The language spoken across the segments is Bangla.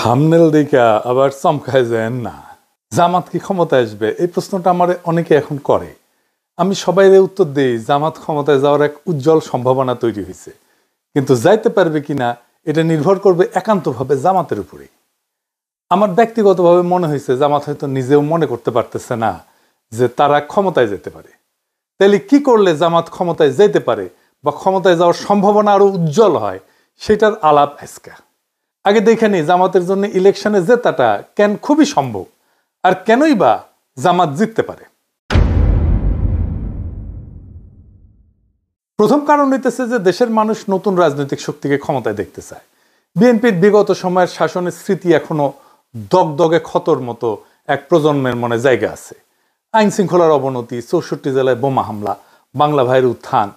থাম্বনেল দেখা আবার চমকায় যায় না, জামাত কি ক্ষমতায় আসবে? এই প্রশ্নটা আমার অনেকে এখন করে। আমি সবাইরে উত্তর দিই, জামাত ক্ষমতায় যাওয়ার এক উজ্জ্বল সম্ভাবনা তৈরি হয়েছে, কিন্তু যাইতে পারবে কিনা এটা নির্ভর করবে একান্তভাবে জামাতের উপরে। আমার ব্যক্তিগতভাবে মনে হয়েছে জামাত হয়তো নিজেও মনে করতে পারতেছে না যে তারা ক্ষমতায় যেতে পারে। তাইলে কি করলে জামাত ক্ষমতায় যেতে পারে বা ক্ষমতায় যাওয়ার সম্ভাবনা আরো উজ্জ্বল হয়, সেটার আলাপ আজকে। আগে দেখে নি জামাতের জন্য ইলেকশনে জেতাটা কেন খুবই সম্ভব, আর কেনই বা জামাত জিততে পারে। প্রথম কারণ হইতেছে যে দেশের মানুষ নতুন রাজনৈতিক শক্তিকে ক্ষমতায় দেখতে চায়। বিএনপির বিগত সময়ের শাসনের স্মৃতি এখনো দগদগে ক্ষতর মতো এক প্রজন্মের মনে জায়গা আছে। আইন শৃঙ্খলার অবনতি, ৬৪ জেলায় বোমা হামলা, বাংলা ভাইয়ের উত্থান,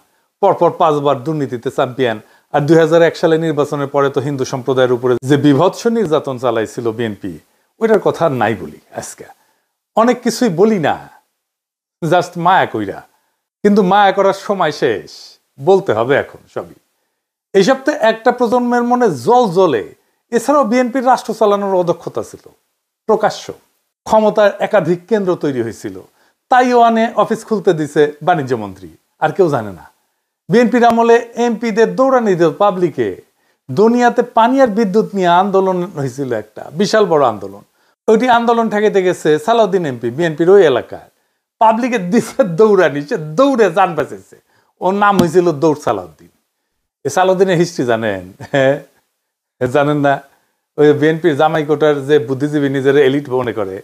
পরপর 5 বার দুর্নীতিতে চ্যাম্পিয়ন, আর 2001 সালে নির্বাচনের পরে তো হিন্দু সম্প্রদায়ের উপরে যে বিভৎস নির্যাতন চালাইছিল বিএনপি, ওইটার কথা নাই বলি। আজকে অনেক কিছুই বলি না, জাস্ট মায়া কইরা, কিন্তু মায়া করার সময় শেষ, বলতে হবে এখন সবই। এই সপ্তাহে একটা প্রজন্মের মনে জল জ্বলে। এছাড়াও বিএনপির রাষ্ট্র চালানোর অদক্ষতা ছিল প্রকাশ্য। ক্ষমতার একাধিক কেন্দ্র তৈরি হয়েছিল, তাইওয়ানে অফিস খুলতে দিছে বাণিজ্য মন্ত্রী, আর কেউ জানে না। বিএনপির আমলে এমপিদের দৌড়ানি দিল পাবলিকে। দুনিয়াতে পানি আর বিদ্যুৎ নিয়ে আন্দোলন হয়েছিল, একটা বিশাল বড় আন্দোলন। ওইটি আন্দোলন ঠেকাইতে গেছে সালাউদ্দিন এমপি, বিএনপির ওই এলাকায়। পাবলিকে দিছে দৌড়ানি, সে দৌড়ে যান বাঁচেছে। ওর নাম হয়েছিল দৌড় সালাউদ্দিন। এ সালাউদ্দিনের হিস্ট্রি জানেন? হ্যাঁ, জানেন না? ওই বিএনপির জামাই কোটার যে বুদ্ধিজীবী নিজের এলিট মনে করে,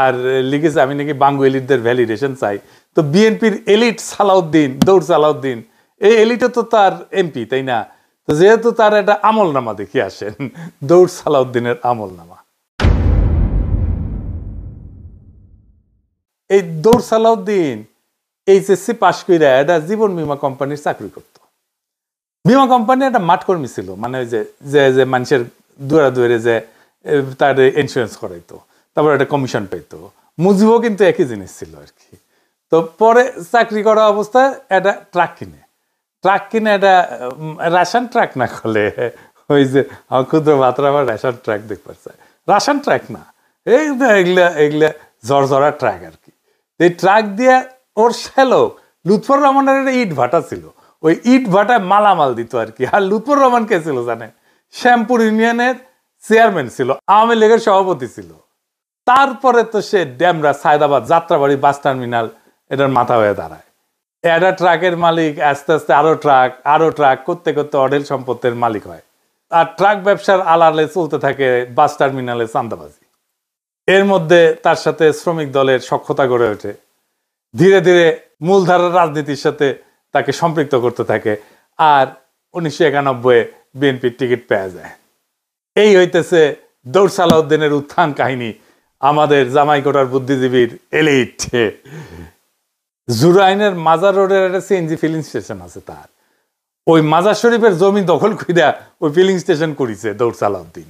আর লিখেছে আমি নাকি বাঙ্গু এলিটদের ভ্যালিডেশন চাই। তো বিএনপির এলিট সালাউদ্দিন, দৌড় সালাউদ্দিন, এই এলিটে তো তার এমপি, তাই না? তো যেহেতু তার একটা আমলনামা দেখে আসেন, দৌড় সালাউদ্দিনের আমলনামা। এই দৌড় সালাউদ্দিন এইচএসসি পাশ কইরা একটা জীবন বীমা কোম্পানির চাকরি করত। বীমা কোম্পানি একটা মাঠকর্মী ছিল, মানে ওই যে মানুষের দুয়ারে দুয়ারে যে তার ইন্স্যুরেন্স করাইতো, তারপর একটা কমিশন পাইতো। মুজিবও কিন্তু একই জিনিস ছিল আর কি। তো পরে চাকরি করা অবস্থায় একটা ট্রাক কিনে একটা রাশন ট্রাক না করলে, ওই যে ক্ষুদ্র ভাতরা আবার রেশন ট্রাক দেখতে চায়, রাশন ট্রাক না, এগুলা ঝরঝরা ট্রাক আর কি। এই ট্রাক দিয়ে ওর শ্যালক লুৎফর রহমানের একটা ইট ভাটা ছিল, ওই ইট ভাটায় মালামাল দিত আর কি। আর লুৎফর রহমান কে ছিল জানেন? শ্যামপুর ইউনিয়নের চেয়ারম্যান ছিল, আওয়ামী লীগের সভাপতি ছিল। তারপরে তো সে ড্যামরা, সায়দাবাদ, যাত্রাবাড়ি বাস টার্মিনাল এটার মাথা হয়ে দাঁড়ায়। একটা ট্রাকের মালিক আস্তে আস্তে আরো ট্রাক করতে করতে অঢেল সম্পত্তির মালিক হয়। আর ট্রাক ব্যবসার আলালে চলতে থাকে বাস টার্মিনালে চাঁদাবাজি। এর মধ্যে তার সাথে শ্রমিক দলের সখ্যতা গড়ে ওঠে। ধীরে ধীরে মূলধারার রাজনীতির সাথে তাকে সম্পৃক্ত করতে থাকে, আর 1991 বিএনপির টিকিট পেয়ে যায়। এই হইতেছে দৌড় সালাউদ্দিনের উত্থান কাহিনী, আমাদের জামাইকোটার বুদ্ধিজীবীর এলিট। জুরাইনের মাজার রোডের একটা সিএনজি ফিলিং স্টেশন আছে তার, ওই মাজার শরীফের জমি দখল কইরা ওই ফিলিং স্টেশন করেছে দৌড় সালাউদ্দিন।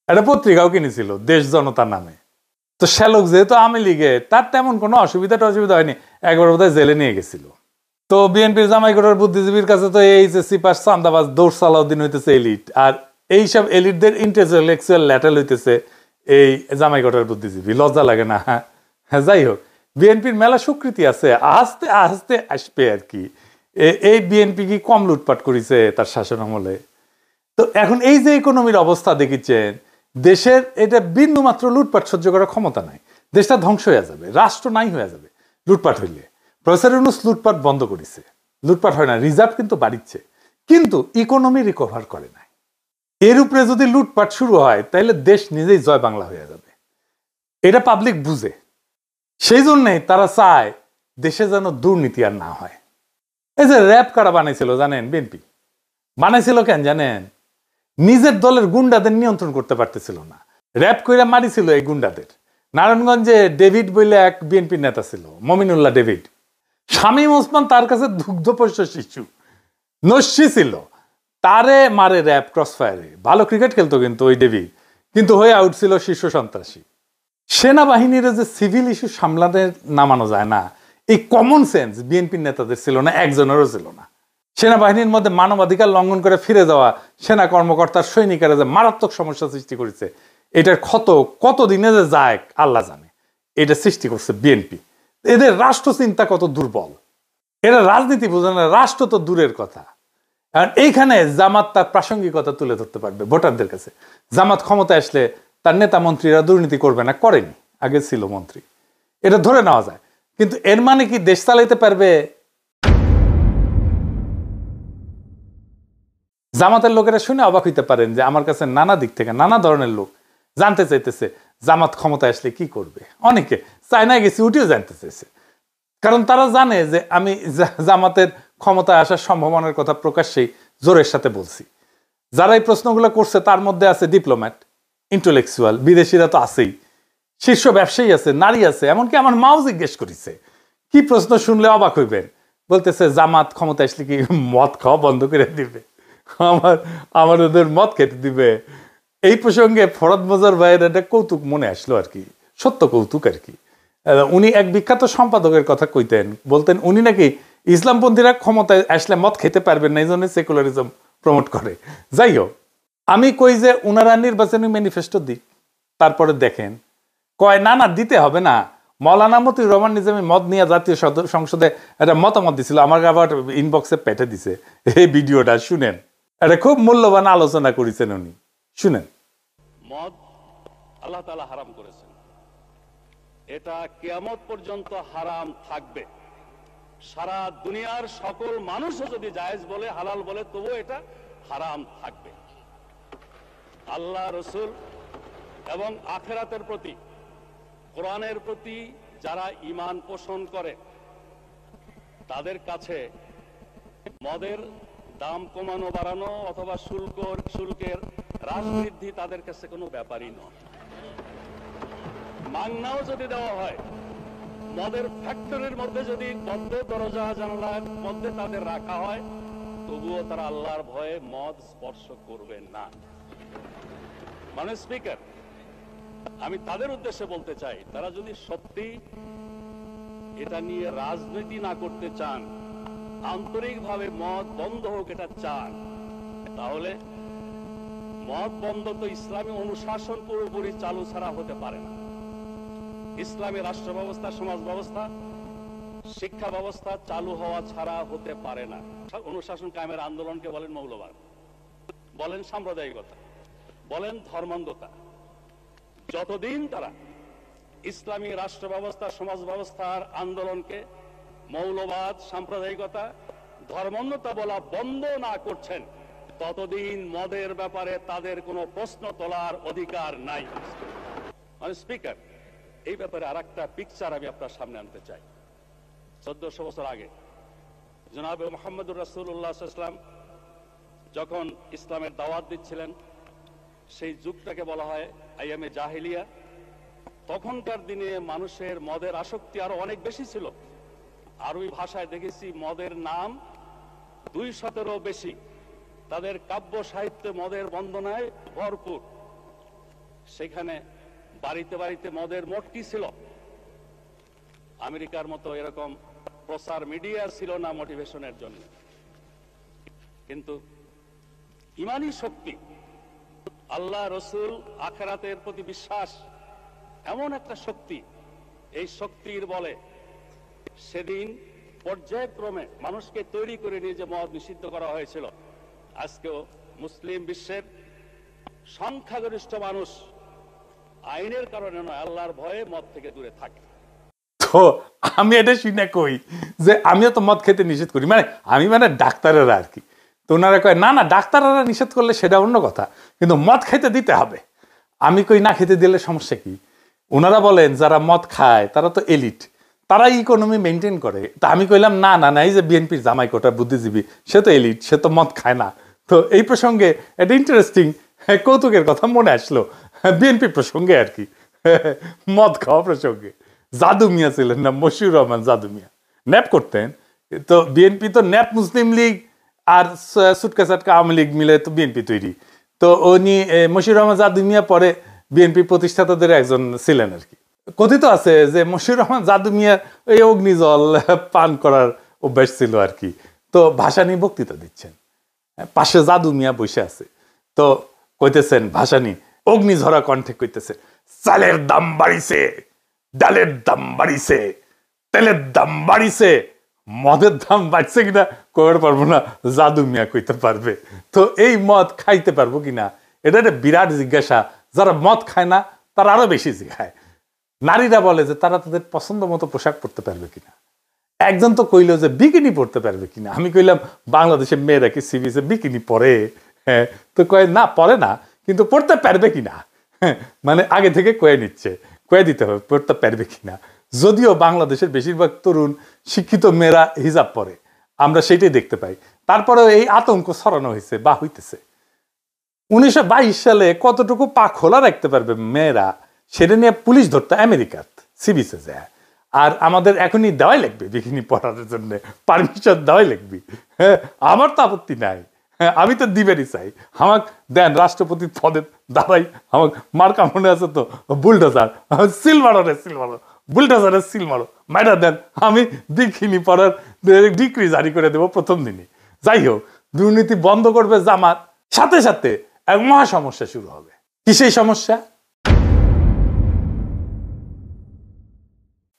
একটা পত্রিকাও কিনেছিল দেশ জনতার নামে। তো শ্যালক যেহেতু আওয়ামী লীগে, তার তেমন কোনো অসুবিধা হয়নি, একবার বোধহয় জেলে নিয়ে গেছিল। তো বিএনপির জামাইকোটার বুদ্ধিজীবীর কাছে তো এইচএসসি পাস চান্দাবাজ দৌড় সালাউদ্দিন হইতেছে এলিট, আর এইসব এলিটদের ইন্টেলেকচুয়াল ল্যাটেল হইতেছে এই জামাইকোটার বুদ্ধিজীবী। লজ্জা লাগে না? হ্যাঁ, যাই হোক, বিএনপির মেলা স্বীকৃতি আছে, আস্তে আস্তে আসবে আর কি। এই বিএনপি কি কম লুটপাট করেছে তার শাসন আমলে? তো এখন এই যে ইকোনমির অবস্থা দেখিচ্ছেন, দেশের এটা বিন্দু মাত্র লুটপাট সহ্য করার ক্ষমতা নাই। দেশটা ধ্বংস হয়ে যাবে, রাষ্ট্র নাই হয়ে যাবে লুটপাট হইলে। প্রফেসর ইউনূস লুটপাট বন্ধ করেছে, লুটপাট হয় না, রিজার্ভ কিন্তু বাড়িচ্ছে, কিন্তু ইকোনমি রিকভার করে নাই। এর উপরে যদি লুটপাট শুরু হয় তাহলে দেশ নিজেই জয় বাংলা হয়ে যাবে, এটা পাবলিক বুঝে। সেই জন্যই তারা চায় দেশে যেন দুর্নীতি আর না হয়। এই যে র্যাব কারা বানাইছিল জানেন? বিএনপি বানাইছিল কেন জানেন? নিজের দলের গুন্ডাদের নিয়ন্ত্রণ করতে পারতেছিল না, র্যাব কইরা মারিছিল এই গুন্ডাদের। নারায়ণগঞ্জে ডেভিড বইলে এক বিএনপির নেতা ছিল, মমিনুল্লাহ ডেভিড। শামীম ওসমান তার কাছে দুগ্ধপোষ্য শিশু, নস্যি ছিল, তারে মারে র্যাব ক্রসফায়ারে। ভালো ক্রিকেট খেলতো কিন্তু ওই ডেভি, কিন্তু হয়ে আউট ছিল শীর্ষ সন্ত্রাসী। সেনাবাহিনীর যে সিভিল ইস্যু সামলাতে নামানো যায় না, এই কমন সেন্স বিএনপির নেতাদের ছিল না, একজনেরও ছিল না। সেনাবাহিনীর মধ্যে মানবাধিকার লঙ্ঘন করে ফিরে যাওয়া সেনা কর্মকর্তার সৈনিকেরা যে মারাত্মক সমস্যা সৃষ্টি করেছে, এটার ক্ষত কতদিনে যে যায় আল্লাহ জানে। এটা সৃষ্টি করছে বিএনপি। এদের রাষ্ট্র চিন্তা কত দুর্বল, এরা রাজনীতি বোঝে না, রাষ্ট্র তো দূরের কথা। কারণ এইখানে জামাত তার প্রাসঙ্গিকতা তুলে ধরতে পারবে ভোটারদের কাছে। জামাত ক্ষমতায় আসলে তার নেতা মন্ত্রীরা দুর্নীতি করবে না, করেনি, আগে ছিল মন্ত্রী, এটা ধরে নেওয়া যায়। কিন্তু এর মানে কি দেশ চালাইতে পারবে? জামাতের লোকেরা শুনে অবাক হইতে পারেন যে আমার কাছে নানা দিক থেকে নানা ধরনের লোক জানতে চাইতেছে জামাত ক্ষমতায় আসলে কি করবে। অনেকে চায়নায় গেছি উঠিও জানতে চাইছে, কারণ তারা জানে যে আমি জামাতের ক্ষমতায় আসার সম্ভাবনার কথা প্রকাশ্যেই জোরের সাথে বলছি। যারা এই প্রশ্নগুলো করছে তার মধ্যে আছে ডিপ্লোম্যাট, ইন্টেলেকচুয়াল, বিদেশিরা তো আছেই, শীর্ষ ব্যবসায়ী আছে, নারী আছে, এমনকি আমার মাও জিজ্ঞেস করেছে। কি প্রশ্ন শুনলে অবাক হইবেন, বলতেছে জামাত ক্ষমতা আসলে কি মদ খাওয়া বন্ধ করে দিবে, আমার ওদের মদ খেতে দিবে। এই প্রসঙ্গে ফরদ মজার ভাইয়ের একটা কৌতুক মনে আসলো আর কি, সত্য কৌতুক আর কি। উনি এক বিখ্যাত সম্পাদকের কথা কইতেন, বলতেন উনি নাকি ইসলামপন্থীরা ক্ষমতায় আসলে মদ খেতে পারবেন না, এই জন্য সেকুলারিজম প্রমোট করে। যাই হোক, আমি কই যে উনারা নির্বাচনী ম্যানিফেস্টো দিক, তারপরে দেখেন। কয় না না দিতে হবে না, মৌলানা মতিউর রহমান নিজামী মদ নিয়ে জাতীয় সংসদে একটা মতামত দিছিল, আমাকে আবার ইনবক্সে পেঠে দিছে এই ভিডিওটা, শুনেন। এটা খুব মূল্যবান আলোচনা করেছেন উনি, শুনেন। মদ আল্লাহ তাআলা হারাম করেছেন, এটা কিয়ামত পর্যন্ত হারাম থাকবে। সারা দুনিয়ার সকল মানুষও যদি জায়েজ বলে, হালাল বলে, তবুও এটা হারাম থাকবে। আল্লাহ, রসুল এবং আখিরাতের প্রতি, কোরআনের প্রতি যারা ঈমান পোষণ করে তাদের কাছে মদের দাম কমানো বাড়ানো অথবা শুল্কের হ্রাস বৃদ্ধি তাদের কাছে কোনো ব্যাপারই নয়। মাংনাও যদি দেওয়া হয়, মদের ফ্যাক্টরির মধ্যে যদি বদ্ধ দরজা জানালার মধ্যে তাদের রাখা হয়, তবুও তারা আল্লাহর ভয়ে মদ স্পর্শ করবেন না। মানে স্পিকার, আমি তাদের উদ্দেশ্যে বলতে চাই, তারা যদি সত্যি এটা নিয়ে রাজনীতি না করতে চান, আন্তরিকভাবে মদ বন্ধ হোক এটা চান, তাহলে মদ বন্ধ তো ইসলামী অনুশাসন পুরোপুরি চালু ছাড়া হতে পারে না। ইসলামী রাষ্ট্র ব্যবস্থা, সমাজ ব্যবস্থা, শিক্ষা ব্যবস্থা চালু হওয়া ছাড়া হতে পারে না। অনুশাসন কায়েমের আন্দোলনকে বলেন মৌলবাদ, বলেন সাম্প্রদায়িকতা, বলেন ধর্মান্ধতা। যতদিন তারা ইসলামী রাষ্ট্র ব্যবস্থা, সমাজ ব্যবস্থার আন্দোলনকে মৌলবাদ, সাম্প্রদায়িকতা, ধর্মান্ধতা বলা বন্ধ না করছেন, ততদিন মদের ব্যাপারে তাদের কোনো প্রশ্ন তোলার অধিকার নাই। মানে স্পিকার, এই ব্যাপারে আর একটা পিকচার আমি আপনার সামনে আনতে চাই। 1400 বছর আগে জনাবে মুহাম্মদুর রাসূলুল্লাহ সাল্লাল্লাহু আলাইহি ওয়াসাল্লাম যখন ইসলামের দাওয়াত দিচ্ছিলেন, সেই যুগটাকে বলা হয় আইয়ামে জাহিলিয়া। তখনকার দিনে মানুষের মদের আসক্তি আরো অনেক বেশি ছিল। আরবি ভাষায় দেখেছি মদের নাম 200-এরও বেশি। তাদের কাব্য সাহিত্যে মদের বন্দনায় ভরপুর। সেখানে বাড়িতে বাড়িতে মদের মটকি ছিল। আমেরিকার মতো এরকম প্রচার মিডিয়া ছিল না মোটিভেশনের জন্য, কিন্তু ইমানি শক্তি, আল্লাহ, রসুল, আখিরাতের প্রতি বিশ্বাস এমন একটা শক্তি, এই শক্তির বলে সেদিন পর্যায়ক্রমে মানুষকে তৈরি করে নিয়ে যে মদ নিষিদ্ধ করা হয়েছিল, আজকেও মুসলিম বিশ্বের সংখ্যাগরিষ্ঠ মানুষ আইনের কারণে নয়, আল্লাহর ভয়ে মদ থেকে দূরে থাকে। তো আমি এটা শুনে কই যে আমিও তো মদ খেতে নিষেধ করি, মানে ডাক্তারেরা আর কি। তো ওনারা কয় না না, ডাক্তাররা নিষেধ করলে সেটা অন্য কথা, কিন্তু মদ খেতে দিতে হবে। আমি কই না খেতে দিলে সমস্যা কি? ওনারা বলেন যারা মদ খায় তারা তো এলিট, তারা ইকোনমি মেনটেন করে। তা আমি কইলাম না না না, এই যে বিএনপির জামাই কোটা বুদ্ধিজীবী, সে তো এলিট, সে তো মদ খায় না। তো এই প্রসঙ্গে একটা ইন্টারেস্টিং কৌতুকের কথা মনে আসলো, বিএনপি প্রসঙ্গে আর কি, মদ খাওয়া প্রসঙ্গে। জাদু মিয়া ছিলেন না, মশিউর রহমান জাদু মিয়া, ন্যাপ করতেন। তো বিএনপি তো ন্যাপ মুসলিম লীগ আর সুটকা সাটকা আওয়ামী লীগ মিলে তো বিএনপি তৈরি। তো উনি মশিউর রহমান জাদু মিয়া পরে বিএনপি প্রতিষ্ঠাতাদের একজন ছিলেন আর কি। কথিত আছে যে মশিউর রহমান জাদু মিয়া এই অগ্নিজল পান করার অভ্যাস ছিল আর কি। তো ভাষা নিয়ে বক্তৃতা দিচ্ছেন, পাশে জাদু মিয়া বসে আছে। তো কইতেছেন ভাসানী অগ্নিঝরা কণ্ঠে কইতেছে, চালের দাম বাড়িছে, ডালের দাম বাড়িছে, তেলের দাম বাড়িছে, মদের দাম বাড়ছে কিনা কইতে পারবো না, জাদু মিয়া কইতে পারবে। তো এই মদ খাইতে পারবো কিনা এটা একটা বিরাট জিজ্ঞাসা। যারা মদ খায় না তারা আরো বেশি জিজ্ঞায়। নারীরা বলে যে তারা তাদের পছন্দ মতো পোশাক পরতে পারবে কিনা। একজন তো কইল যে বিকিনি পরতে পারবে কিনা। আমি কইলাম বাংলাদেশের মেয়েরা কি সিবিসে বিকিনি পরে? হ্যাঁ, তো কয়ে না পরে না, কিন্তু পড়তে পারবে কিনা। মানে আগে থেকে কয়ে নিচ্ছে, কয়ে দিতে হবে পড়তে পারবে কিনা। যদিও বাংলাদেশের বেশিরভাগ তরুণ শিক্ষিত মেয়েরা হিজাব পরে, আমরা সেটাই দেখতে পাই। তারপরেও এই আতঙ্ক ছড়ানো হয়েছে বা হইতেছে। 1922 সালে কতটুকু পা খোলা রাখতে পারবে মেয়েরা সেটা নিয়ে পুলিশ ধরতে আমেরিকাত সিবিসে যায়। আর আমাদের এখনই দেওয়াই লাগবে বিকিনি পরার জন্য, পারমিশন দেওয়াই লাগবে। হ্যাঁ, আমার তো আপত্তি নাই, হ্যাঁ আমি তো দিবেরই চাই। আমাকে দেন রাষ্ট্রপতি পদে দাঁড়াই, আমাকে মার্কা মনে আছে তো, বুলডোজার সিল মারো রে সিল মারো, বুলডোজারের সিল মারো, মাইরা দেন, আমি বিকিনি পরার ডিক্রি জারি করে দেবো প্রথম দিনই। যাই হোক, দুর্নীতি বন্ধ করবে জামাত, সাথে সাথে এক মহা সমস্যা শুরু হবে। কি সেই সমস্যা?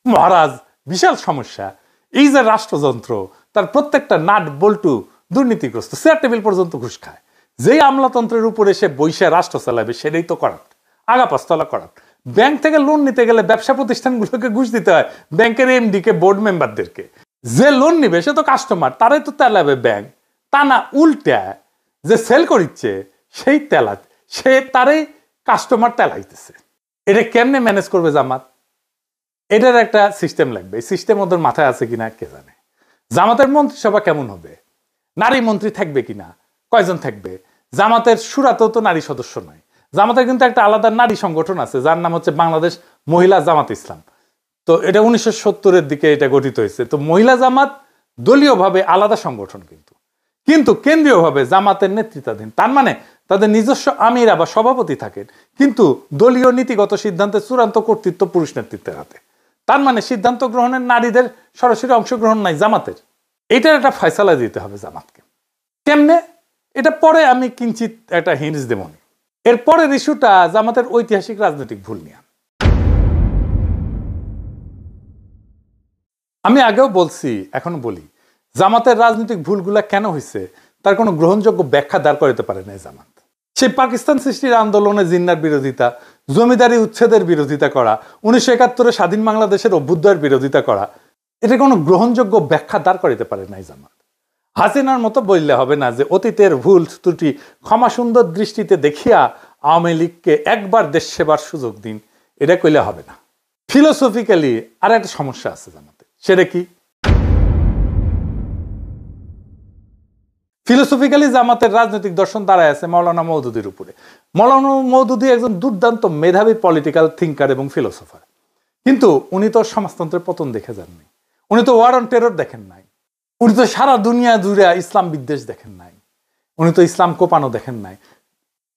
মহারাজ, বিশাল সমস্যা। এই যে রাষ্ট্রযন্ত্র, তার প্রত্যেকটা নাট বল্টু দুর্নীতিগ্রস্ত, চেয়ার টেবিল পর্যন্ত ঘুষ খায়। যেই আমলাতন্ত্রের উপরে সে বৈশা রাষ্ট্র চালাবে সেটাই তো করাপ্ট, আগা পাঁচতলা করাপ্ট। ব্যাংক থেকে লোন নিতে গেলে ব্যবসা প্রতিষ্ঠানগুলোকে ঘুষ দিতে হয়, ব্যাংকের এমডি কে, বোর্ড মেম্বারদেরকে। যে লোন নিবে সে তো কাস্টমার, তারাই তো তেলাবে ব্যাংক। তা না, উল্টা যে সেল করিচ্ছে সেই তেলা, সে তারই কাস্টমার তেলাইতেছে। এটা কেমনে ম্যানেজ করবে জামাত? এটার একটা সিস্টেম লাগবে। এই সিস্টেম ওদের মাথায় আছে কিনা কে জানে। জামাতের মন্ত্রিসভা কেমন হবে? নারী মন্ত্রী থাকবে কিনা, কয়জন থাকবে? জামাতের সুরাতেও তো নারী সদস্য নয়। জামাতের কিন্তু একটা আলাদা নারী সংগঠন আছে যার নাম হচ্ছে বাংলাদেশ মহিলা জামাত ইসলাম। তো এটা 1970-এর দিকে এটা গঠিত হয়েছে। তো মহিলা জামাত দলীয়ভাবে আলাদা সংগঠন, কিন্তু কেন্দ্রীয়ভাবে জামাতের নেতৃত্বাধীন। তার মানে তাদের নিজস্ব আমিরা বা সভাপতি থাকেন, কিন্তু দলীয় নীতিগত সিদ্ধান্তের চূড়ান্ত কর্তৃত্ব পুরুষ নেতৃত্বের হাতে। তার মানে সিদ্ধান্ত গ্রহণের নারীদের সরাসরি অংশগ্রহণ নাই জামাতের। এটার একটা ফয়সালা দিতে হবে জামাতকে। কেমনে? এটা পরে আমি কিঞ্চিত একটা হিন্টস দেব। এর পরের ইস্যুটা জামাতের ঐতিহাসিক রাজনৈতিক ভুল নিয়ে। আমি আগেও বলছি, এখনো বলি, জামাতের রাজনৈতিক ভুলগুলা কেন হয়েছে তার কোনো গ্রহণযোগ্য ব্যাখ্যা দাঁড় করাতে পারে না জামাত। সেই পাকিস্তান সৃষ্টির আন্দোলনে জিন্নার বিরোধিতা, জমিদারি উচ্ছেদের বিরোধিতা করা, 1971-এ স্বাধীন বাংলাদেশের অভ্যুদয়ের বিরোধিতা করা, এটা কোনো গ্রহণযোগ্য ব্যাখ্যা দাঁড় করাতে পারে নাই জামাত। হাসিনার মতো বললে হবে না যে অতীতের ভুল ত্রুটি ক্ষমা সুন্দর দৃষ্টিতে দেখিয়া আওয়ামী লীগকে একবার দেশ সেবার সুযোগ দিন, এটা কইলে হবে না। ফিলোসফিক্যালি আর একটা সমস্যা আছে জামাতে। সেটা কি? ফিলোসফিক্যালি জামাতের রাজনৈতিক দর্শন দাঁড়ায় আছে মাওলানা মওদুদির উপরে। মাওলানা মওদুদি একজন দুর্দান্ত মেধাবী পলিটিক্যাল থিঙ্কার এবং ফিলোসফার, কিন্তু উনি তো সমাজতন্ত্রের পতন দেখে যাননি, উনি তো ওয়ার অন টেরর দেখেন নাই, উনি তো সারা দুনিয়া জুড়ে ইসলাম বিদ্বেষ দেখেন নাই, উনি তো ইসলাম কোপানো দেখেন নাই,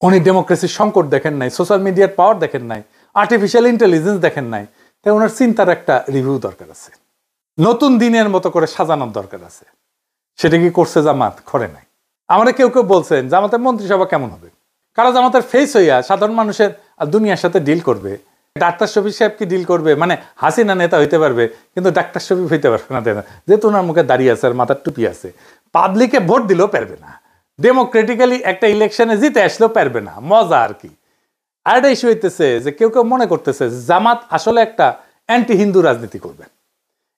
উনি ডেমোক্রেসির সংকট দেখেন নাই, সোশ্যাল মিডিয়ার পাওয়ার দেখেন নাই, আর্টিফিশিয়াল ইন্টেলিজেন্স দেখেন নাই। তাই ওনার চিন্তার একটা রিভিউ দরকার আছে, নতুন দিনের মতো করে সাজানোর দরকার আছে। সেটা কি করছে জামাত? করে নাই। আমরা কেউ কেউ বলছেন জামাতের মন্ত্রিসভা কেমন হবে, কারা জামাতের ফেস হইয়া সাধারণ মানুষের দুনিয়ার সাথে ডিল করবে। ডাক্তার শফিক সাহেব কি ডিল করবে? মানে হাসিনা নেতা হইতে পারবে কিন্তু ডাক্তার শফিক হইতে পারবে না, যেহেতু ওনার মুখে দাঁড়িয়ে আছে আর মাথার টুপি আছে। পাবলিকে ভোট দিলেও পারবে না, ডেমোক্রেটিক্যালি একটা ইলেকশনে জিতে আসলেও পারবে না। মজা আর কি। আর একটা ইস্যু হইতেছে যে কেউ কেউ মনে করতেছে জামাত আসলে একটা অ্যান্টি হিন্দু রাজনীতি করবে।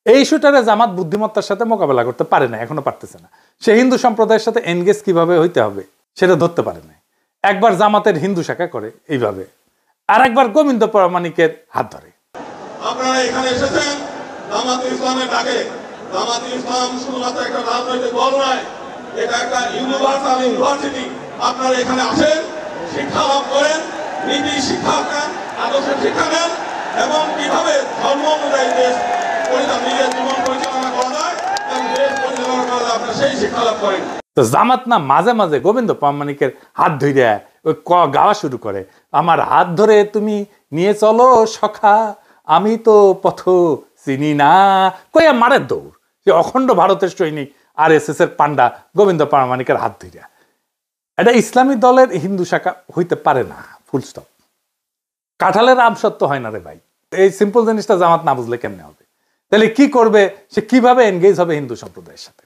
এই ইস্যুটারে জামাত বুদ্ধিমত্তার সাথে মোকাবেলা করতে পারে না, এখনো পারতেছে না। সে হিন্দু সম্প্রদায়ের সাথে এনগেজ কিভাবে হইতে হবে সেটা ধরতে পারে না। একবার জামাতের হিন্দু শাখা করে এইভাবে, আর একবার গোবিন্দ প্রামাণিকের হাত ধরে। আপনারা এখানে এসেছেন জামাতুল ইসলামের ডাকে। জামাতুল ইসলাম শুধুমাত্র একটা রাজনৈতিক দল নয়, এটা একটা ইউনিভার্সাল ইউনিভার্সিটি। আপনারা এখানে আসেন, শিক্ষা লাভ করেন, নীতি শিক্ষা নেন, আদর্শ শিক্ষা নেন এবং কিভাবে ধর্ম অনুযায়ী দেশ নিজের জীবন পরিচালনা করা যায় এবং দেশ পরিচালনা করা যায়, আপনারা সেই শিক্ষা লাভ করেন। তো জামাত না মাঝে মাঝে গোবিন্দ প্রামাণিকের হাত ধরে ওই গাওয়া শুরু করে, আমার হাত ধরে তুমি নিয়ে চলো সখা, আমি তো পথ চিনি না, কইয়া মারের দৌড়। সে অখণ্ড ভারতের সৈনিক RSS এর পান্ডা গোবিন্দ প্রামাণিকের হাত ধরে। এটা ইসলামী দলের হিন্দু শাখা হইতে পারে না, ফুল স্টপ। কাঁঠালের আম সত্য হয় না রে ভাই। এই সিম্পল জিনিসটা জামাত না বুঝলে কেমনে হবে? তাহলে কি করবে সে, কিভাবে এনগেজ হবে হিন্দু সম্প্রদায়ের সাথে?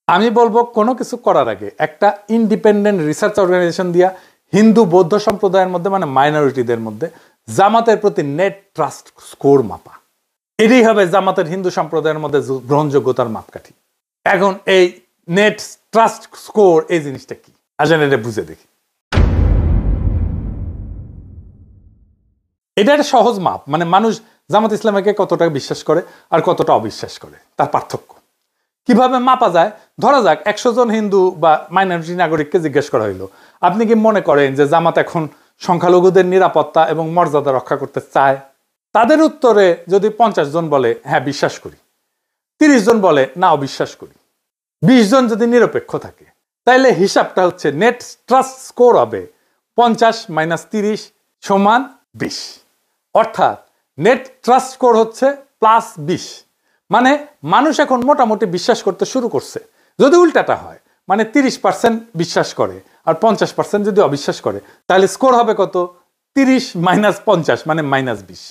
আমি বলবো কোনো কিছু করার আগে একটা ইন্ডিপেন্ডেন্ট রিসার্চ অর্গানাইজেশন দিয়া হিন্দু বৌদ্ধ সম্প্রদায়ের মধ্যে, মানে মাইনরিটিদের মধ্যে জামাতের প্রতি নেট ট্রাস্ট স্কোর মাপা। এটাই হবে জামাতের হিন্দু সম্প্রদায়ের মধ্যে গ্রহণযোগ্যতার মাপকাঠি। এখন এই নেট ট্রাস্ট স্কোর এই জিনিসটা কি আসেন এটা বুঝে দেখি। এটা একটা সহজ মাপ, মানে মানুষ জামাত ইসলামকে কতটা বিশ্বাস করে আর কতটা অবিশ্বাস করে তার পার্থক্য কিভাবে মাপা যায়। ধরা যাক 100 জন হিন্দু বা মাইনরিটি নাগরিককে জিজ্ঞেস করা হইলো, আপনি কি মনে করেন যে জামাত এখন সংখ্যালঘুদের নিরাপত্তা এবং মর্যাদা রক্ষা করতে চায়? তাদের উত্তরে যদি 50 জন বলে হ্যাঁ বিশ্বাস করি, 30 জন বলে না অবিশ্বাস করি, 20 জন যদি নিরপেক্ষ থাকে, তাইলে হিসাবটা হচ্ছে নেট ট্রাস্ট স্কোর হবে 50 - 30 = 20। অর্থাৎ নেট ট্রাস্ট স্কোর হচ্ছে +20। মানে মানুষ এখন মোটামুটি বিশ্বাস করতে শুরু করছে। যদি উল্টাটা হয়, মানে 30% বিশ্বাস করে আর 50% যদি অবিশ্বাস করে, তাহলে স্কোর হবে কত? 30 - 50 মানে -20।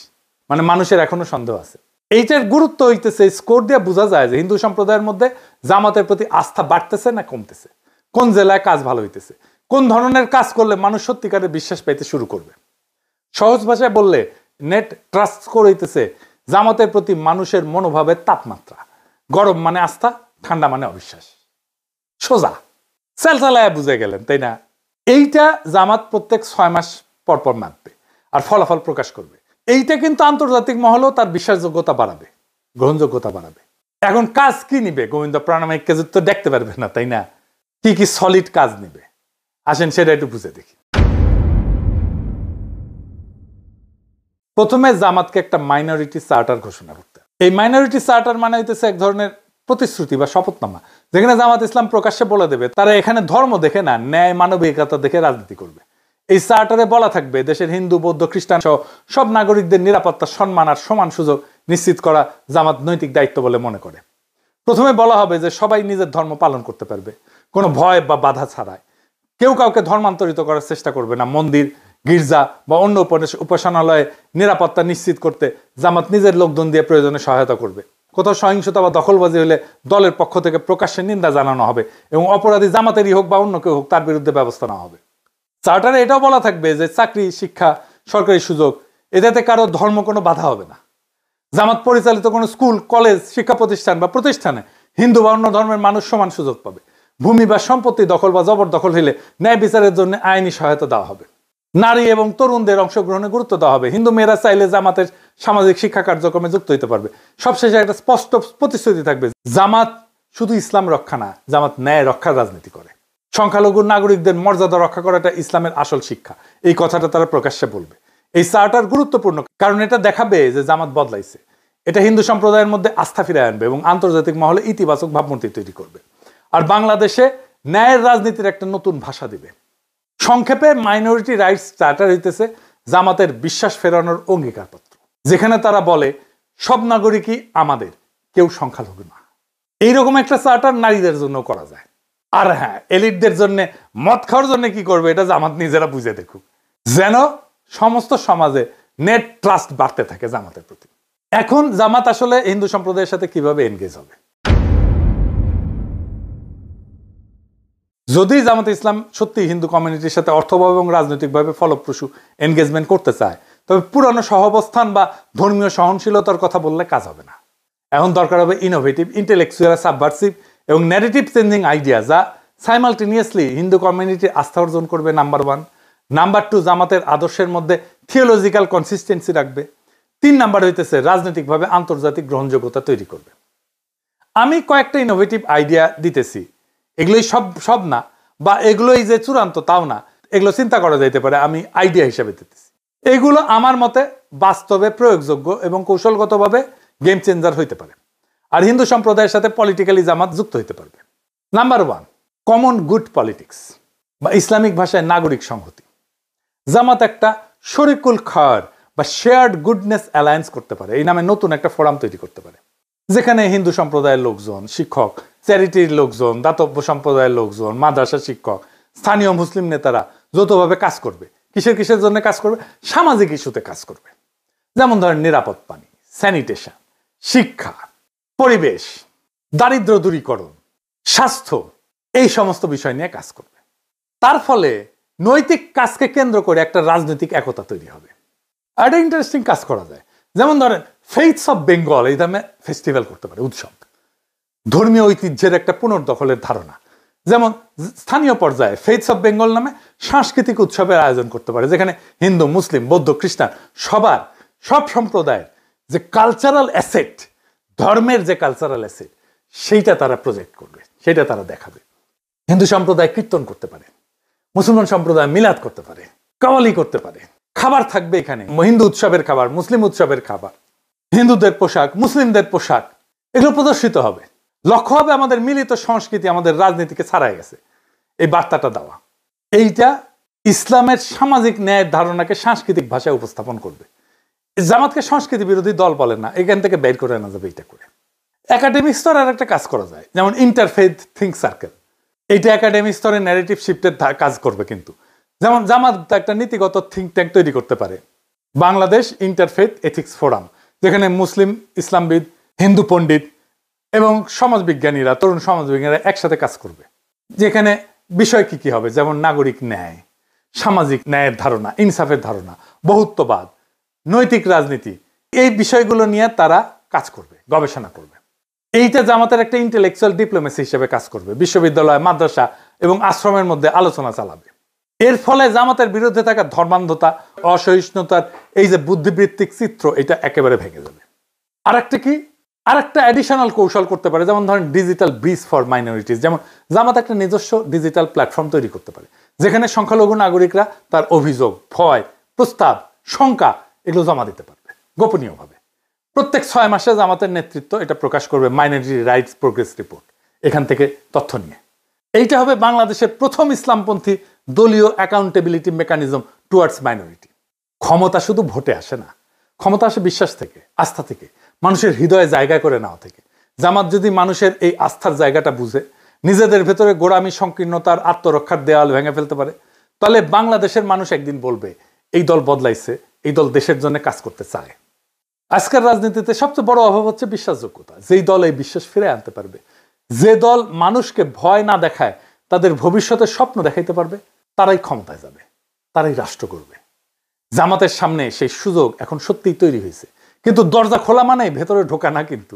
মানে মানুষের এখনো সন্দেহ আছে। এইটার গুরুত্ব হইতেছে স্কোর দিয়ে বোঝা যায় যে হিন্দু সম্প্রদায়ের মধ্যে জামাতের প্রতি আস্থা বাড়তেছে না কমতেছে, কোন জেলায় কাজ ভালো হইতেছে, কোন ধরনের কাজ করলে মানুষ সত্যিকারের বিশ্বাস পাইতে শুরু করবে। সহজ ভাষায় বললে নেট ট্রাস্ট স্কোর হইতেছে জামাতের প্রতি মানুষের মনোভাবের তাপমাত্রা। গরম মানে আস্থা, ঠান্ডা মানে অবিশ্বাস। সোজা চালায় বুঝে গেলেন, তাই না? এইটা জামাত প্রত্যেক 6 মাস পর পর মাপবে আর ফলাফল প্রকাশ করবে। এইটা কিন্তু আন্তর্জাতিক মহলেও তার বিশ্বাসযোগ্যতা বাড়াবে, গ্রহণযোগ্যতা বাড়াবে। এখন কাজ কি নিবে? গোবিন্দ প্রামাণিককে তো দেখতে পারবে না, তাই না? কি কি সলিড কাজ নিবে আসেন সেটা একটু বুঝে দেখি। প্রথমে জামাতকে একটা মাইনরিটি চার্টার ঘোষণা করতে। এই মাইনরিটি চার্টার মানে হইতেছে এক ধরনের প্রতিশ্রুতি বা শপথনামা, যেখানে জামাত ইসলাম প্রকাশ্যে বলে দেবে তারা এখানে ধর্ম দেখে না, ন্যায় মানবিকতা দেখে রাজনীতি করবে। এই চার্টারে বলা থাকবে দেশের হিন্দু বৌদ্ধ খ্রিস্টান সহ সব নাগরিকদের নিরাপত্তা, সম্মান আর সমান সুযোগ নিশ্চিত করা জামাত নৈতিক দায়িত্ব বলে মনে করে। প্রথমে বলা হবে যে সবাই নিজের ধর্ম পালন করতে পারবে কোনো ভয় বা বাধা ছাড়াই। কেউ কাউকে ধর্মান্তরিত করার চেষ্টা করবে না। মন্দির, গির্জা বা অন্য উপাসনালয়ে নিরাপত্তা নিশ্চিত করতে জামাত নিজের লোকজন দিয়ে প্রয়োজনে সহায়তা করবে। কোথাও সহিংসতা বা দখলবাজি হলে দলের পক্ষ থেকে প্রকাশ্যে নিন্দা জানানো হবে এবং অপরাধী জামাতেরই হোক বা অন্য কেউ হোক তার বিরুদ্ধে ব্যবস্থা নেওয়া হবে। চার্টারে এটাও বলা থাকবে যে চাকরি, শিক্ষা, সরকারি সুযোগ এটাতে কারো ধর্ম কোনো বাধা হবে না। জামাত পরিচালিত কোনো স্কুল, কলেজ, শিক্ষা প্রতিষ্ঠান বা প্রতিষ্ঠানে হিন্দু বা অন্য ধর্মের মানুষ সমান সুযোগ পাবে। ভূমি বা সম্পত্তি দখল বা জবরদখল হলে ন্যায় বিচারের জন্য আইনি সহায়তা দেওয়া হবে। নারী এবং তরুণদের অংশগ্রহণে গুরুত্ব দেওয়া হবে। হিন্দু মেয়েরা চাইলে জামাতের সামাজিক শিক্ষা কার্যক্রমে যুক্ত হতে পারবে। সবশেষে একটা স্পষ্ট প্রতিশ্রুতি থাকবে, জামাত শুধু ইসলাম রক্ষা না, জামাত ন্যায় রক্ষার রাজনীতি করে। সংখ্যালঘু নাগরিকদের মর্যাদা রক্ষা করাটা ইসলামের আসল শিক্ষা, এই কথাটা তারা প্রকাশ্যে বলবে। এই চার্টার গুরুত্বপূর্ণ কারণ এটা দেখাবে যে জামাত বদলাইছে। এটা হিন্দু সম্প্রদায়ের মধ্যে আস্থা ফিরিয়ে আনবে এবং আন্তর্জাতিক মহলে ইতিবাচক ভাবমূর্তি তৈরি করবে। আর বাংলাদেশে ন্যায়ের রাজনীতির একটা নতুন ভাষা দিবে। সংক্ষেপে মাইনরিটি রাইটস চার্টার হইতেছে জামাতের বিশ্বাস ফেরানোর অঙ্গীকারপত্র, যেখানে তারা বলে সব নাগরিকই আমাদের, কেউ সংখ্যালঘু না। এইরকম একটা চার্টার নারীদের জন্য করা যায়। আর হ্যাঁ, এলিটদের জন্য মদ খাওয়ার জন্য কি করবে এটা জামাত নিজেরা বুঝে দেখুক, যেন সমস্ত সমাজে নেট ট্রাস্ট বাড়তে থাকে জামাতের প্রতি। এখন জামাত আসলে হিন্দু সম্প্রদায়ের সাথে কিভাবে এনগেজ হবে? যদি জামাত ইসলাম সত্যি হিন্দু কমিউনিটির সাথে অর্থভাবে এবং রাজনৈতিকভাবে ফলপ্রসূ এনগেজমেন্ট করতে চায়, তবে পুরানো সহাবস্থান বা ধর্মীয় সহনশীলতার কথা বললে কাজ হবে না। এখন দরকার হবে ইনোভেটিভ, ইন্টেলেকচুয়াল, সাবভার্সিভ এবং ন্যারেটিভ চেঞ্জিং আইডিয়া, যা সাইমালটেনিয়াসলি হিন্দু কমিউনিটির আস্থা অর্জন করবে, নাম্বার 1। নাম্বার 2, জামাতের আদর্শের মধ্যে থিওলজিক্যাল কনসিস্টেন্সি রাখবে। 3 নাম্বার হইতেছে রাজনৈতিকভাবে আন্তর্জাতিক গ্রহণযোগ্যতা তৈরি করবে। আমি কয়েকটা ইনোভেটিভ আইডিয়া দিতেছি, এগুলোই সব না বা এগুলোই যে চূড়ান্ত তাও না, এগুলো চিন্তা করা যাইতে পারে, আমি আইডিয়া হিসাবে দিতেছি। এগুলো আমার মতে বাস্তবে প্রয়োগযোগ্য এবং কৌশলগতভাবে গেম চেঞ্জার হইতে পারে, আর হিন্দু সম্প্রদায়ের সাথে পলিটিক্যালি জামাত যুক্ত হইতে পারবে। নাম্বার 1, কমন গুড পলিটিক্স বা ইসলামিক ভাষায় নাগরিক সংহতি। জামাত একটা শরিকুল খার বা শেয়ার্ড গুডনেস অ্যালায়েন্স করতে পারে, এই নামে নতুন একটা ফোরাম তৈরি করতে পারে, যেখানে হিন্দু সম্প্রদায়ের লোকজন, শিক্ষক, চ্যারিটির লোকজন, দাতব্য সম্প্রদায়ের লোকজন, মাদ্রাসা শিক্ষক, স্থানীয় মুসলিম নেতারা যৌথভাবে কাজ করবে। কিসের জন্য কাজ করবে? সামাজিক ইস্যুতে কাজ করবে। যেমন ধরেন নিরাপদ পানি, স্যানিটেশন, শিক্ষা, পরিবেশ, দারিদ্র দূরীকরণ, স্বাস্থ্য, এই সমস্ত বিষয় নিয়ে কাজ করবে। তার ফলে নৈতিক কাজকে কেন্দ্র করে একটা রাজনৈতিক একতা তৈরি হবে। আর একটা ইন্টারেস্টিং কাজ করা যায়, যেমন ধরেন ফেইথস অফ বেঙ্গল এই নামে ফেস্টিভ্যাল করতে পারে, উৎসব, ধর্মীয় ঐতিহ্যের একটা পুনর্দখলের ধারণা। যেমন স্থানীয় পর্যায়ে ফেইথস অফ বেঙ্গল নামে সাংস্কৃতিক উৎসবের আয়োজন করতে পারে, যেখানে হিন্দু, মুসলিম, বৌদ্ধ, খ্রিস্টান সব সম্প্রদায়ের যে কালচারাল অ্যাসেট, ধর্মের যে কালচারাল অ্যাসেট, সেইটা তারা প্রজেক্ট করবে, সেটা তারা দেখাবে। হিন্দু সম্প্রদায় কীর্তন করতে পারে, মুসলমান সম্প্রদায় মিলাদ করতে পারে, কাওয়ালি করতে পারে, খাবার থাকবে এখানে, হিন্দু উৎসবের খাবার, মুসলিম উৎসবের খাবার, হিন্দুদের পোশাক, মুসলিমদের পোশাক, এগুলো প্রদর্শিত হবে। লক্ষ্য হবে আমাদের মিলিত সংস্কৃতি আমাদের রাজনীতিকে ছাড়াই গেছে, এই বার্তাটা দেওয়া। এইটা ইসলামের সামাজিক ন্যায়ের ধারণাকে সাংস্কৃতিক ভাষায় উপস্থাপন করবে। জামাতকে সংস্কৃতি বিরোধী দল বলে না, এখান থেকে বের করে আনা যাবে এইটা করে। একাডেমিক স্তরে আর একটা কাজ করা যায়, যেমন ইন্টারফেথ থিঙ্ক সার্কেল। এইটা একাডেমিক স্তরে ন্যারেটিভ শিফটের কাজ করবে। কিন্তু যেমন জামাত একটা নীতিগত থিঙ্ক ট্যাঙ্ক তৈরি করতে পারে, বাংলাদেশ ইন্টারফেথ এথিক্স ফোরাম, যেখানে মুসলিম, ইসলামবিদ, হিন্দু পণ্ডিত এবং সমাজবিজ্ঞানীরা, তরুণ সমাজবিজ্ঞানীরা একসাথে কাজ করবে। যেখানে বিষয় কি হবে, যেমন নাগরিক ন্যায়, সামাজিক ন্যায়ের ধারণা, ইনসাফের ধারণা, বহুত্ববাদ, নৈতিক রাজনীতি, এই বিষয়গুলো নিয়ে তারা কাজ করবে, গবেষণা করবে। এইটা জামাতের একটা ইন্টেলেকচুয়াল ডিপ্লোমেসি হিসেবে কাজ করবে। বিশ্ববিদ্যালয়, মাদ্রাসা এবং আশ্রমের মধ্যে আলোচনা চালাবে। এর ফলে জামাতের বিরুদ্ধে থাকা ধর্মান্ধতা, অসহিষ্ণুতার এই যে বুদ্ধিবৃত্তিক চিত্র, এটা একেবারে ভেঙে যাবে। আরেকটা অ্যাডিশনাল কৌশল করতে পারে, যেমন ধরেন ডিজিটাল ব্রিজ ফর মাইনরিটিস। যেমন জামাত একটা নিজস্ব ডিজিটাল প্ল্যাটফর্ম তৈরি করতে পারে, যেখানে সংখ্যালঘু নাগরিকরা তার অভিযোগ, ভয়, প্রস্তাব, শঙ্কা এগুলো জমা দিতে পারবে গোপনীয়ভাবে। প্রত্যেক 6 মাসে জামাতের নেতৃত্ব এটা প্রকাশ করবে মাইনরিটি রাইটস প্রোগ্রেস রিপোর্ট, এখান থেকে তথ্য নিয়ে। এইটা হবে বাংলাদেশের প্রথম ইসলামপন্থী দলীয় অ্যাকাউন্টেবিলিটি মেকানিজম টুয়ার্ডস মাইনরিটি। ক্ষমতা শুধু ভোটে আসে না, ক্ষমতা আসে বিশ্বাস থেকে, আস্থা থেকে, মানুষের হৃদয়ে জায়গা করে নেওয়া থেকে। জামাত যদি মানুষের এই আস্থার জায়গাটা বুঝে নিজেদের ভেতরে গোড়ামি, সংকীর্ণতার, আত্মরক্ষার দেওয়াল ভেঙে ফেলতে পারে, তাহলে বাংলাদেশের মানুষ একদিন বলবে এই দল বদলাইছে, এই দল দেশের জন্য কাজ করতে চায়। আজকের রাজনীতিতে সবচেয়ে বড় অভাব হচ্ছে বিশ্বাসযোগ্যতা। যেই দল এই বিশ্বাস ফিরে আনতে পারবে, যে দল মানুষকে ভয় না দেখায় তাদের ভবিষ্যতের স্বপ্ন দেখাইতে পারবে, তারাই ক্ষমতায় যাবে, তারাই রাষ্ট্র করবে। জামাতের সামনে সেই সুযোগ এখন সত্যিই তৈরি হয়েছে, কিন্তু দরজা খোলা মানেই ভেতরে ঢোকা না। কিন্তু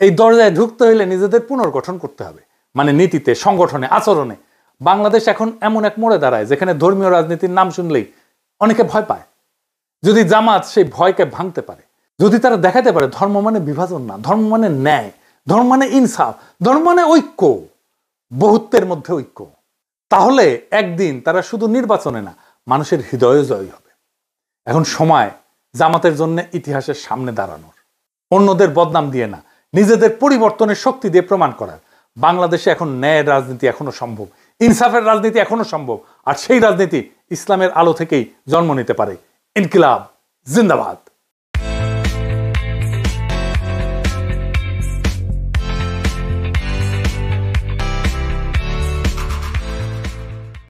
এই দরজায় ঢুকতে হইলে নিজেদের পুনর্গঠন করতে হবে, মানে নীতিতে, সংগঠনে, আচরণে। বাংলাদেশ এখন এমন এক মোড়ে দাঁড়ায় যেখানে ধর্মীয় রাজনীতির নাম শুনলেই অনেকে ভয় পায়। যদি জামাত সেই ভয়কে ভাঙতে পারে, যদি তারা দেখাতে পারে ধর্ম মানে বিভাজন না, ধর্ম মানে ন্যায়, ধর্ম মানে ইনসাফ, ধর্ম মানে ঐক্য, বহুত্বের মধ্যে ঐক্য, তাহলে একদিন তারা শুধু নির্বাচনে না, মানুষের হৃদয়ে জয়ী হবে। এখন সময় জামাতের জন্য ইতিহাসের সামনে দাঁড়ানোর, অন্যদের বদনাম দিয়ে না, নিজেদের পরিবর্তনের শক্তি দিয়ে প্রমাণ করার। বাংলাদেশে এখন ন্যায়ের রাজনীতি এখনো সম্ভব, ইনসাফের রাজনীতি এখনো সম্ভব, আর সেই রাজনীতি ইসলামের আলো থেকেই জন্ম নিতে পারে। ইনকিলাব জিন্দাবাদ।